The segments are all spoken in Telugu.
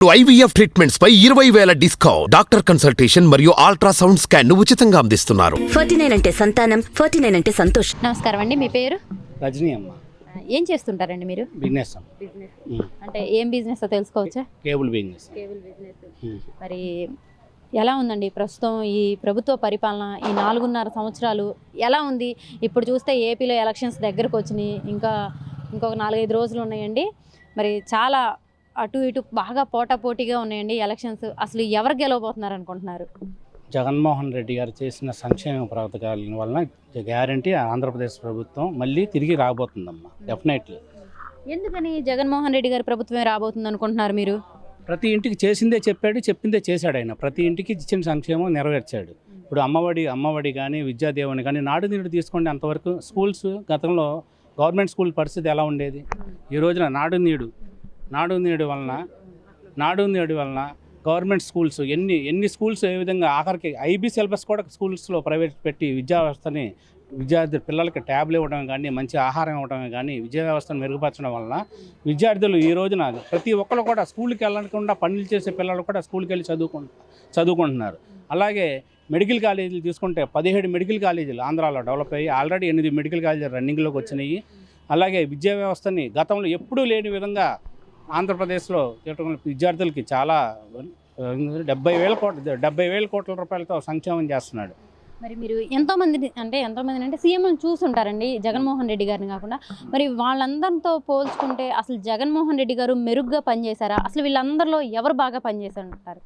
IVF ట్రీట్మెంట్స్ పై 20,000 డిస్కౌంట్. డాక్టర్ కన్సల్టేషన్ మరియు అల్ట్రాసౌండ్ స్కాన్ ను ఉచితంగా అందిస్తున్నారు. 49 అంటే సంతానం, 49 అంటే సంతోషం. నమస్కారం అండి, మీ పేరు? రజనీ అమ్మ. ఏం చేస్తుంటారండి మీరు? బిజినెస్ అంటే ఏం బిజినెస్ తెలుసుకోవచ్చా? Cable business. మరి ఎలా ఉందండి ప్రస్తుతం ఈ ప్రభుత్వ పరిపాలన ఈ 4.5 సంవత్సరాలు ఎలా ఉంది? ఇప్పుడు చూస్తే ఏపీలో ఎలక్షన్స్ దగ్గరకు వచ్చినాయి, ఇంకొక 4-5 రోజులు ఉన్నాయండి. మరి చాలా అటు ఇటు బాగా పోటాపోటీగా ఉన్నాయండి ఎలక్షన్స్. అసలు ఎవరు గెలవబోతున్నారు అనుకుంటున్నారు? జగన్మోహన్ రెడ్డి గారు చేసిన సంక్షేమ పథకాల వలన గ్యారంటీ ఆంధ్రప్రదేశ్ ప్రభుత్వం మళ్ళీ తిరిగి రాబోతుందమ్మా, డెఫినెట్లీ. ఎందుకని జగన్మోహన్ రెడ్డి గారి ప్రభుత్వమే రాబోతుంది అనుకుంటున్నారు మీరు? ప్రతి ఇంటికి చేసిందే చెప్పాడు, చెప్పిందే చేశాడు. ఆయన ప్రతి ఇంటికి ఇచ్చిన సంక్షేమం నెరవేర్చాడు. ఇప్పుడు అమ్మఒడి కానీ, విద్యాదేవని కానీ, నాడు నేడు తీసుకోండి. అంతవరకు స్కూల్స్ గతంలో గవర్నమెంట్ స్కూల్ పరిస్థితి ఎలా ఉండేది? ఈ రోజున నాడు నేడు వలన గవర్నమెంట్ స్కూల్స్ ఎన్ని స్కూల్స్ ఏ విధంగా ఆఖరికి ఐబీ సిలబస్ కూడా స్కూల్స్లో ప్రైవేట్ పెట్టి విద్యా వ్యవస్థని పిల్లలకి ట్యాబ్లు ఇవ్వడం కానీ, మంచి ఆహారం ఇవ్వడం కానీ, విద్యా వ్యవస్థను మెరుగుపరచడం వలన విద్యార్థులు ఈ రోజున ప్రతి ఒక్కరు కూడా స్కూల్కి వెళ్ళకుండా పనులు చేసే పిల్లలు కూడా స్కూల్కి వెళ్ళి చదువుకుంటున్నారు. అలాగే మెడికల్ కాలేజీలు తీసుకుంటే 17 మెడికల్ కాలేజీలు ఆంధ్రాలో డెవలప్ అయ్యి ఆల్రెడీ 8 మెడికల్ కాలేజీలు రన్నింగ్లోకి వచ్చినాయి. అలాగే విద్యా వ్యవస్థని గతంలో ఎప్పుడూ లేని విధంగా ఆంధ్రప్రదేశ్లో విద్యార్థులకి చాలా 70,000 కోట్ల రూపాయలతో సంక్షేమం చేస్తున్నాడు. మరి మీరు ఎంతోమంది అంటే సీఎంలను చూసుంటారండి, జగన్మోహన్ రెడ్డి గారిని కాకుండా. మరి వాళ్ళందరితో పోల్చుకుంటే అసలు జగన్మోహన్ రెడ్డి గారు మెరుగ్గా పనిచేశారా? అసలు వీళ్ళందరిలో ఎవరు బాగా పనిచేశారంటారు?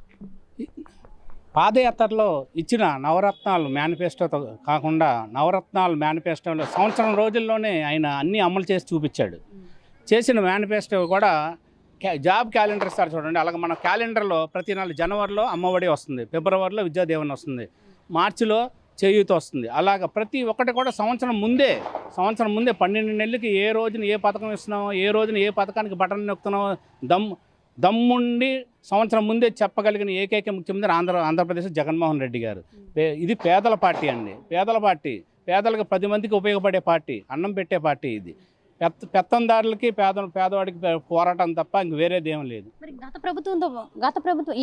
పాదయాత్రలో ఇచ్చిన నవరత్నాలు మేనిఫెస్టోతో కాకుండా, నవరత్నాలు మేనిఫెస్టోలో సంవత్సరం రోజుల్లోనే ఆయన అన్నీ అమలు చేసి చూపించాడు. చేసిన మేనిఫెస్టో కూడా జాబ్ క్యాలెండర్ ఇస్తారు చూడండి. అలాగే మన క్యాలెండర్లో ప్రతి నెల జనవరిలో అమ్మఒడి వస్తుంది, ఫిబ్రవరిలో విద్యాదేవన్ వస్తుంది, మార్చిలో చేయూత వస్తుంది. అలాగ ప్రతి ఒక్కటి కూడా సంవత్సరం ముందే 12 నెలలకి ఏ రోజున ఏ పథకం ఇస్తున్నామో, ఏ రోజున ఏ పథకానికి బటన్ నొక్కుతున్నామో దమ్ముండి సంవత్సరం ముందే చెప్పగలిగిన ఏకైక ముఖ్యమంత్రి ఆంధ్రప్రదేశ్ జగన్మోహన్ రెడ్డి గారు. ఇది పేదల పార్టీ అండి. పేదలకు 10 మందికి ఉపయోగపడే పార్టీ, అన్నం పెట్టే పార్టీ. ఇది పెత్తందారులకి పేదవాడికి పోరాటం తప్ప ఇంక వేరేదేం లేదు. మరి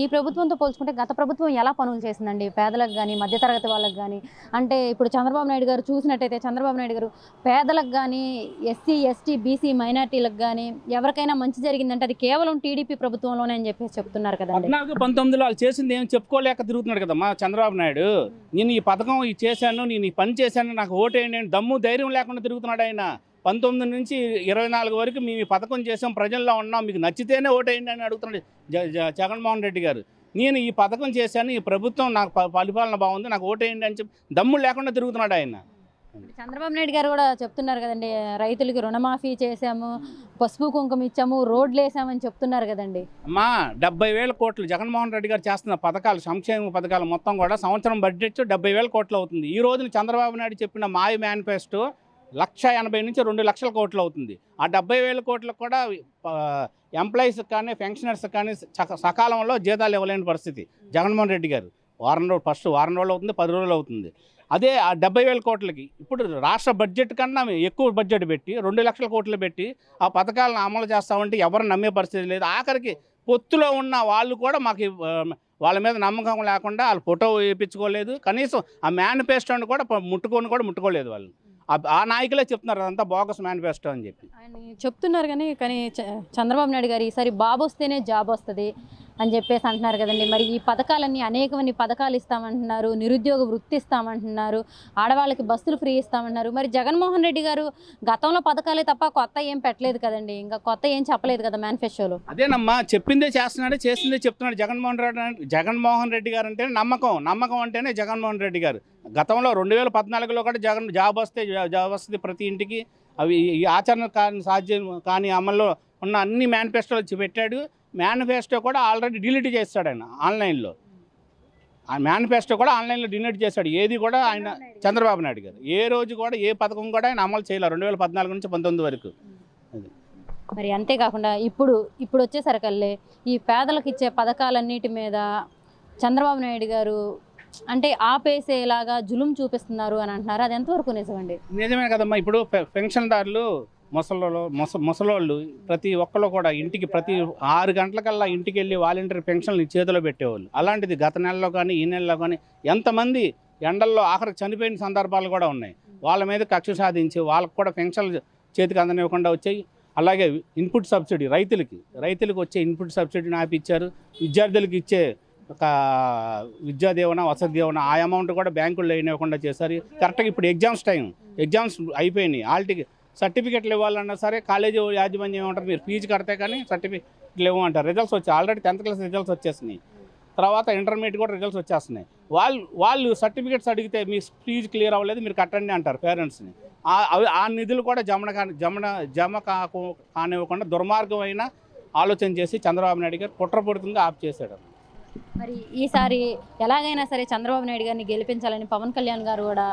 ఈ ప్రభుత్వంతో పోల్చుకుంటే గత ప్రభుత్వం ఎలా పనులు చేసిందండి పేదలకు కానీ, మధ్యతరగతి వాళ్ళకి కానీ? అంటే ఇప్పుడు చంద్రబాబు నాయుడు గారు చూసినట్టయితే, చంద్రబాబు నాయుడు గారు పేదలకు కానీ, ఎస్సీ, ఎస్టీ, బీసీ మైనార్టీలకు కానీ ఎవరికైనా మంచి జరిగిందంటే అది కేవలం టీడీపీ ప్రభుత్వంలోనే అని చెప్పేసి చెప్తున్నారు కదండి. 14-19 వాళ్ళు చేసింది ఏం చెప్పుకోలేక తిరుగుతున్నాడు కదమ్మా చంద్రబాబు నాయుడు. నేను ఈ పథకం చేశాను, నేను ఈ పని చేశాను, నాకు ఓటేయండి, దమ్ము ధైర్యం లేకుండా తిరుగుతున్నాడు ఆయన. 19 నుంచి 24 వరకు మేము ఈ పథకం చేసాం, ప్రజల్లో ఉన్నాం, మీకు నచ్చితేనే ఓటేయండి అని అడుగుతున్నాడు జగన్మోహన్ రెడ్డి గారు. నేను ఈ పథకం చేశాను, ఈ ప్రభుత్వం నాకు పరిపాలన బాగుంది, నాకు ఓటేయండి అని చెప్పి దమ్ము లేకుండా తిరుగుతున్నాడు ఆయన. చంద్రబాబు నాయుడు గారు కూడా చెప్తున్నారు కదండి, రైతులకి రుణమాఫీ చేశాము, పసుపు కుంకుమ ఇచ్చాము, రోడ్లు వేసామని చెప్తున్నారు కదండి. అమ్మా 70,000 కోట్లు జగన్మోహన్ రెడ్డి గారు చేస్తున్న పథకాలు, సంక్షేమ పథకాలు మొత్తం కూడా సంవత్సరం బడ్జెట్ 70,000 కోట్లు అవుతుంది. ఈ రోజున చంద్రబాబు నాయుడు చెప్పిన మాయ మేనిఫెస్టో 1,80,000 నుంచి 2,00,000 కోట్లు అవుతుంది. ఆ 70,000 కోట్లకు కూడా ఎంప్లాయీస్కి కానీ, పెన్షనర్స్కి కానీ సకాలంలో జీతాలు ఇవ్వలేని పరిస్థితి జగన్మోహన్ రెడ్డి గారు. ఫస్ట్ వారం రోజులు అవుతుంది, 10 రోజులు అవుతుంది. అదే ఆ 70,000 కోట్లకి ఇప్పుడు రాష్ట్ర బడ్జెట్ కన్నా ఎక్కువ బడ్జెట్ పెట్టి 2,00,000 కోట్లు పెట్టి ఆ పథకాలను అమలు చేస్తామంటే ఎవరు నమ్మే పరిస్థితి లేదు. ఆఖరికి పొత్తులో ఉన్న వాళ్ళు కూడా మాకు వాళ్ళ మీద నమ్మకం లేకుండా వాళ్ళు ఫోటో వేయించుకోలేదు, కనీసం ఆ మేనిఫెస్టోని కూడా ముట్టుకోలేదు వాళ్ళు. ఆ నాయకులే చెప్తున్నారు అదంతా బోగస్ మేనిఫెస్టో అని చెప్పి ఆయన చెప్తున్నారు. కానీ చంద్రబాబు నాయుడు గారు ఈసారి బాబు వస్తేనే జాబ్ వస్తుంది అని చెప్పేసి అంటున్నారు కదండి. మరి ఈ పథకాలన్నీ అనేకమంది పథకాలు ఇస్తామంటున్నారు, నిరుద్యోగ వృత్తి ఇస్తామంటున్నారు, ఆడవాళ్ళకి బస్సులు ఫ్రీ ఇస్తామంటున్నారు. మరి జగన్మోహన్ రెడ్డి గారు గతంలో పథకాలే తప్ప కొత్త ఏం పెట్టలేదు కదండి, ఇంకా కొత్త ఏం చెప్పలేదు కదా మేనిఫెస్టోలో. అదేనమ్మా, చెప్పిందే చేస్తున్నాడు, చేసిందే చెప్తున్నాడు జగన్మోహన్ రెడ్డి గారు అంటేనే నమ్మకం అంటేనే జగన్మోహన్ రెడ్డి గారు. గతంలో 2014లో కూడా జాబ్ వస్తుంది ప్రతి ఇంటికి. అవి ఈ ఆచరణ సాధ్యం కానీ అమల్లో ఉన్న అన్ని మేనిఫెస్టోలు పెట్టాడు. మేనిఫెస్టో కూడా ఆల్రెడీ డిలీట్ చేస్తాడు ఆయన ఆన్లైన్లో. ఆ మేనిఫెస్టో కూడా ఆన్లైన్లో డిలీట్ చేశాడు. ఏది కూడా ఆయన చంద్రబాబు నాయుడు గారు ఏ రోజు కూడా ఏ పథకం కూడా ఆయన అమలు చేయలేదు 2014 నుంచి 19 వరకు. మరి అంతేకాకుండా ఇప్పుడు వచ్చేసరికల్లే ఈ పేదలకు ఇచ్చే పథకాలన్నిటి మీద చంద్రబాబు నాయుడు గారు అంటే ఆపేసేలాగా జులుం చూపిస్తున్నారు అని అంటున్నారు. అది ఎంతవరకు నిజమండి? నిజమే కదమ్మా. ఇప్పుడు పెన్షన్దారులు ముసలోళ్ళు ప్రతి ఒక్కళ్ళు కూడా ఇంటికి ప్రతి 6 గంటలకల్లా ఇంటికి వెళ్ళి వాలంటీర్ పెన్షన్లు చేతిలో పెట్టేవాళ్ళు. అలాంటిది గత నెలలో కానీ ఈ నెలలో కానీ ఎంతమంది ఎండల్లో ఆఖరికి చనిపోయిన సందర్భాలు కూడా ఉన్నాయి. వాళ్ళ మీద కక్ష సాధించి వాళ్ళకు కూడా పెన్షన్లు చేతికి అందనివ్వకుండా వచ్చాయి. అలాగే ఇన్పుట్ సబ్సిడీ రైతులకు వచ్చే ఇన్పుట్ సబ్సిడీని ఆపిచ్చారు. విద్యార్థులకు ఇచ్చే ఒక విద్యా దీవెన, వసతి దీవెన ఆ అమౌంట్ కూడా బ్యాంకుల్లో ఇవ్వకుండా చేశారు. కరెక్ట్గా ఇప్పుడు ఎగ్జామ్స్ అయిపోయినాయి. వాళ్ళకి సర్టిఫికెట్లు ఇవ్వాలన్నా సరే కాలేజీ యాజమాన్యం ఏమంటారు, మీరు ఫీజు కడితే కానీ సర్టిఫికెట్లు ఇవ్వమంటారు. రిజల్ట్స్ వచ్చాయి, ఆల్రెడీ 10th క్లాస్ రిజల్ట్స్ వచ్చేసినాయి. తర్వాత ఇంటర్మీడియట్ కూడా రిజల్ట్స్ వచ్చేస్తున్నాయి. వాళ్ళు సర్టిఫికెట్స్ అడిగితే మీ ఫీజు క్లియర్ అవ్వలేదు, మీరు కట్టండి అంటారు పేరెంట్స్ని. ఆ నిధులు కూడా జమ కానివ్వకుండా దుర్మార్గమైన ఆలోచన చేసి చంద్రబాబు నాయుడు గారు కుట్రపూరితంగా ఆఫ్ చేశాడు. మరి ఈసారి ఎలాగైనా సరే చంద్రబాబు నాయుడు గారిని గెలిపించాలని పవన్ కళ్యాణ్ గారు కూడా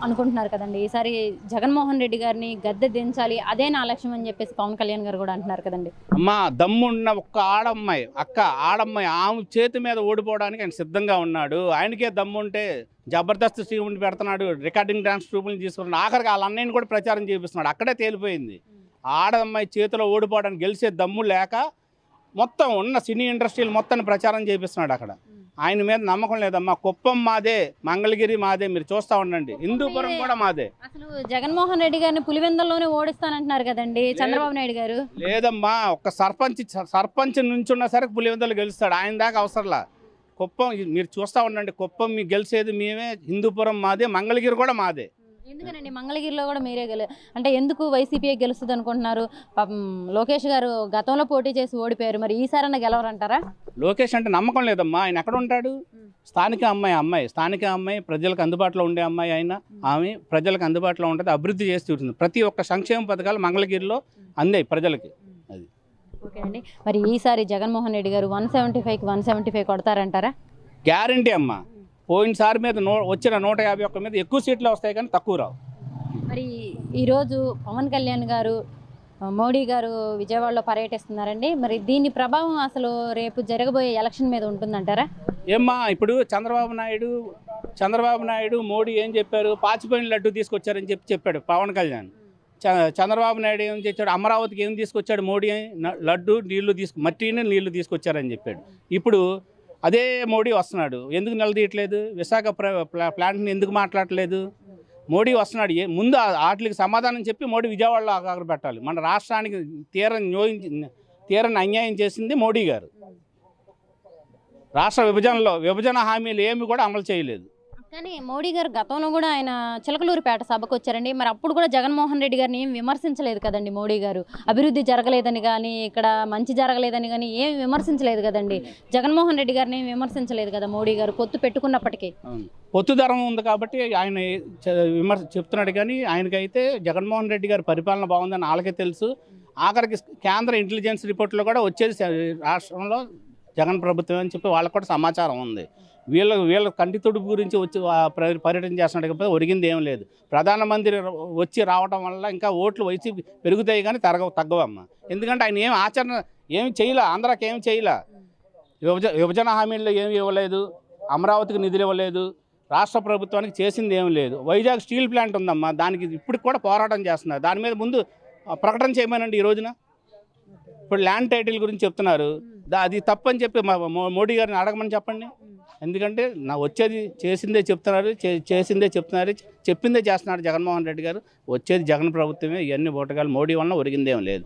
అనుకుంటున్నారు కదండి. ఈసారి జగన్మోహన్ రెడ్డి గారిని గద్దె దించాలి, అదే నా లక్ష్యం అని చెప్పేసి పవన్ కళ్యాణ్ గారు కూడా అంటున్నారు కదండి. అమ్మ దమ్మున్న ఒక్క ఆడమ్మాయి ఆమె చేతి మీద ఓడిపోవడానికి ఆయన సిద్ధంగా ఉన్నాడు. ఆయనకే దమ్ముంటే జబర్దస్త్ స్ట్రీముని పెడుతున్నాడు, రికార్డింగ్ డాన్స్ ట్రూపులు తీసుకున్నాడు, ఆఖరికి వాళ్ళ అన్నయ్యని కూడా ప్రచారం చేపిస్తున్నాడు. అక్కడే తేలిపోయింది. ఆడమ్మాయి చేతిలో ఓడిపోవడానికి గెలిచే దమ్ము లేక మొత్తం ఉన్న సినీ ఇండస్ట్రీలు మొత్తాన్ని ప్రచారం చేపిస్తున్నాడు. అక్కడ ఆయన మీద నమ్మకం లేదమ్మా. కుప్పం మాదే, మంగళగిరి మాదే, మీరు చూస్తూ ఉండండి. హిందూపురం కూడా మాదే. అసలు జగన్మోహన్ రెడ్డి గారిని పులివెందల్లోనే ఓడిస్తానంటున్నారు కదండి చంద్రబాబు నాయుడు గారు. లేదమ్మా, ఒక్క సర్పంచ్ నుంచున్నా సరే పులివెందలు గెలుస్తాడు. ఆయన దాకా అవసరంలా. కుప్పం మీరు చూస్తూ ఉండండి. కుప్పం మీకు గెలిచేది మేమే, హిందూపురం మాదే, మంగళగిరి కూడా మాదే. ఎందుకనండి మంగళగిరిలో కూడా మీరే అంటే ఎందుకు వైసీపీ గెలుస్తుంది అనుకుంటున్నారు? లోకేష్ గారు గతంలో పోటీ చేసి ఓడిపోయారు, మరి ఈసారన్నా గెలవరంటారా? లోకేష్ అంటే నమ్మకం లేదమ్మా. ఆయన ఎక్కడ ఉంటాడు? స్థానిక అమ్మాయి ప్రజలకు అందుబాటులో ఉండే అమ్మాయి. ఆమె ప్రజలకు అందుబాటులో ఉంటుంది, అభివృద్ధి చేసి తీరుతుంది. ప్రతి ఒక్క సంక్షేమ పథకాలు మంగళగిరిలో అందాయి ప్రజలకి. అది ఓకే అండి. మరి ఈసారి జగన్మోహన్ రెడ్డి గారు 175కి 175 కొడతారంటారా? గ్యారంటీ అమ్మా. పోయినసారి మీద వచ్చిన 151 మీద ఎక్కువ సీట్లు వస్తాయి కానీ తక్కువ రావు. మరి ఈరోజు పవన్ కళ్యాణ్ గారు, మోడీ గారు విజయవాడలో పర్యటిస్తున్నారండి. మరి దీని ప్రభావం అసలు రేపు జరగబోయే ఎలక్షన్ మీద ఉంటుందంటారా? ఏమ్మా, ఇప్పుడు చంద్రబాబు నాయుడు మోడీ ఏం చెప్పారు? పాచిపోయిన లడ్డు తీసుకొచ్చారని చెప్పాడు పవన్ కళ్యాణ్. చంద్రబాబు నాయుడు ఏం చేశాడు? అమరావతికి ఏం తీసుకొచ్చాడు? మోడీ లడ్డు మట్టిని నీళ్లు తీసుకొచ్చారని చెప్పాడు. ఇప్పుడు అదే మోడీ వస్తున్నాడు. ఎందుకు నిలదీయట్లేదు? విశాఖ ప్లాంట్ని ఎందుకు మాట్లాడట్లేదు? మోడీ వస్తున్నాడు. ముందు వాటికి సమాధానం చెప్పి మోడీ విజయవాడలో ఆఖరు పెట్టాలి. మన రాష్ట్రానికి తీరని అన్యాయం చేసింది మోడీ గారు. రాష్ట్ర విభజన హామీలు ఏమి కూడా అమలు చేయలేదు. కానీ మోడీ గారు గతంలో కూడా ఆయన చిలకలూరిపేట సభకు వచ్చారండి. మరి అప్పుడు కూడా జగన్మోహన్ రెడ్డి గారిని ఏం విమర్శించలేదు కదండి మోడీ గారు. అభివృద్ధి జరగలేదని కానీ, ఇక్కడ మంచి జరగలేదని కానీ ఏం విమర్శించలేదు కదండి. జగన్మోహన్ రెడ్డి గారిని ఏం విమర్శించలేదు కదా మోడీ గారు, పొత్తు పెట్టుకున్నప్పటికీ. పొత్తు ధరం ఉంది కాబట్టి ఆయన చెప్తున్నాడు. కానీ ఆయనకైతే జగన్మోహన్ రెడ్డి గారి పరిపాలన బాగుందని వాళ్ళకే తెలుసు. ఆఖరికి కేంద్ర ఇంటెలిజెన్స్ రిపోర్ట్లో కూడా వచ్చేది రాష్ట్రంలో జగన్ ప్రభుత్వం అని చెప్పి వాళ్ళకు కూడా సమాచారం ఉంది. వీళ్ళ కంటి తుడుపు గురించి వచ్చి పర్యటన చేస్తున్నాడు కాబట్టి ఒరిగింది ఏం లేదు. ప్రధానమంత్రి వచ్చి రావడం వల్ల ఇంకా ఓట్లు వైసీపీ పెరుగుతాయి కానీ తగ్గవమ్మ. ఎందుకంటే ఆయన ఏమి చేయలే, ఆంధ్రాకి ఏమి చేయలే. విభజన హామీల్లో ఏమి ఇవ్వలేదు, అమరావతికి నిధులు ఇవ్వలేదు, రాష్ట్ర ప్రభుత్వానికి చేసింది ఏమి లేదు. వైజాగ్ స్టీల్ ప్లాంట్ ఉందమ్మా, దానికి ఇప్పుడు కూడా పోరాటం చేస్తున్నారు. దాని మీద ముందు ప్రకటన చేయమనండి ఈ రోజున. ఇప్పుడు ల్యాండ్ టైటిల్ గురించి చెప్తున్నారు, అది తప్పని చెప్పి మోడీ గారిని అడగమని చెప్పండి. ఎందుకంటే చేసిందే చెప్తున్నారు, చెప్పిందే చేస్తున్నారు జగన్మోహన్ రెడ్డి గారు. వచ్చేది జగన్ ప్రభుత్వమే. ఇవన్నీ బోటగాలు, మోడీ వలన ఒరిగిందేం లేదు.